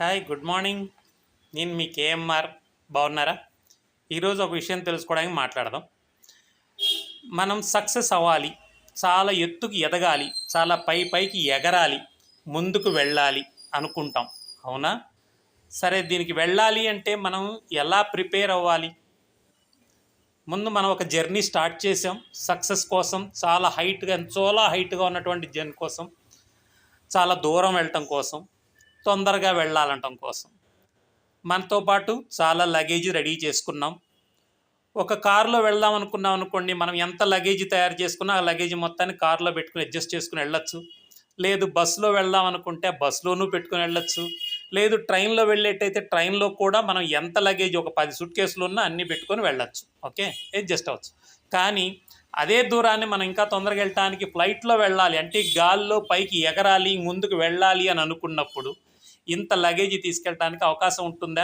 Hi good morning. నేను మీ KMR. బాగున్నారా? ఈరోజు ఒక విషయం తెలుసుకోవడానికి మాట్లాడదాం. మనం సక్సెస్ అవ్వాలి, చాలా ఎత్తుకు ఎదగాలి, చాలా పైకి ఎగరాలి, ముందుకు వెళ్ళాలి అనుకుంటాం, అవునా? సరే, దీనికి వెళ్ళాలి అంటే మనం ఎలా ప్రిపేర్ అవ్వాలి? ముందు మనం ఒక జర్నీ స్టార్ట్ చేసాం సక్సెస్ కోసం. చాలా హైట్గా ఉన్నటువంటి జర్నీ కోసం, చాలా దూరం వెళ్ళటం కోసం, తొందరగా వెళ్ళాలంటం కోసం మనతో పాటు చాలా లగేజ్ రెడీ చేసుకున్నాం. ఒక కారులో వెళ్దాం అనుకున్నాం అనుకోండి, మనం ఎంత లగేజ్ తయారు చేసుకున్నా ఆ లగేజ్ మొత్తాన్ని కారులో పెట్టుకుని అడ్జస్ట్ చేసుకుని వెళ్ళొచ్చు. లేదు బస్సులో వెళ్దాం అనుకుంటే బస్సులోనూ పెట్టుకుని వెళ్ళొచ్చు. లేదు ట్రైన్లో వెళ్ళేటైతే ట్రైన్లో కూడా మనం ఎంత లగేజ్, ఒక 10 సూట్ కేసులు ఉన్నా అన్నీ పెట్టుకొని వెళ్ళొచ్చు. ఓకే, అడ్జస్ట్ అవ్వచ్చు. కానీ అదే దూరాన్ని మనం ఇంకా తొందరగా వెళ్ళటానికి ఫ్లైట్లో వెళ్ళాలి అంటే, గాల్లో పైకి ఎగరాలి, ముందుకు వెళ్ళాలి అని అనుకున్నప్పుడు ఇంత లగేజ్ తీసుకెళ్ళడానికి అవకాశం ఉంటుందా?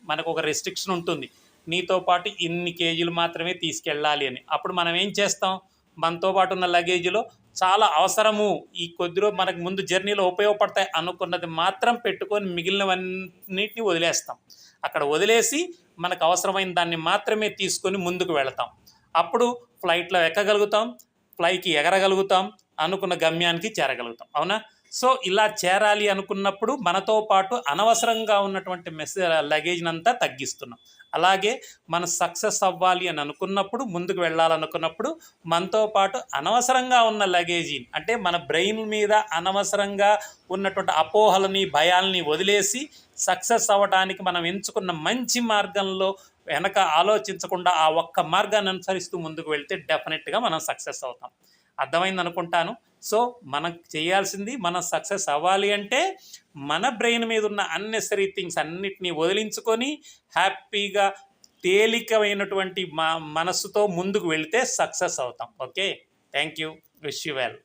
మనకు ఒక రెస్ట్రిక్షన్ ఉంటుంది, నీతో పాటు ఇన్ని కేజీలు మాత్రమే తీసుకెళ్ళాలి అని. అప్పుడు మనం ఏం చేస్తాం? మనతో పాటు ఉన్న లగేజీలో చాలా అవసరము, ఈ కొద్దిలో మనకు ముందు జర్నీలో ఉపయోగపడతాయి అనుకున్నది మాత్రం పెట్టుకొని మిగిలినవన్నిటిని వదిలేస్తాం. అక్కడ వదిలేసి మనకు అవసరమైన దాన్ని మాత్రమే తీసుకొని ముందుకు వెళతాం. అప్పుడు ఫ్లైట్లో ఎక్కగలుగుతాం, ఫ్లైకి ఎగరగలుగుతాం, అనుకున్న గమ్యానికి చేరగలుగుతాం, అవునా? సో ఇలా చేరాలి అనుకున్నప్పుడు మనతో పాటు అనవసరంగా ఉన్నటువంటి లగేజ్ని అంతా తగ్గిస్తున్నాం. అలాగే మనం సక్సెస్ అవ్వాలి అని అనుకున్నప్పుడు, ముందుకు వెళ్ళాలనుకున్నప్పుడు మనతో పాటు అనవసరంగా ఉన్న లగేజీ అంటే మన బ్రెయిన్ మీద అనవసరంగా ఉన్నటువంటి అపోహలని, భయాల్ని వదిలేసి సక్సెస్ అవ్వడానికి మనం ఎంచుకున్న మంచి మార్గంలో వెనక ఆలోచించకుండా ఆ ఒక్క మార్గాన్ని అనుసరిస్తూ ముందుకు వెళ్తే డెఫినెట్గా మనం సక్సెస్ అవుతాం. అర్థమైంది అనుకుంటాను. సో మనం చేయాల్సింది, మనం సక్సెస్ అవ్వాలి అంటే మన బ్రెయిన్ మీద ఉన్న అన్నెసరీ థింగ్స్ అన్నిటినీ వదిలించుకొని హ్యాపీగా తేలికమైనటువంటి మనస్సుతో ముందుకు వెళితే సక్సెస్ అవుతాం. Okay, thank you, wish you well.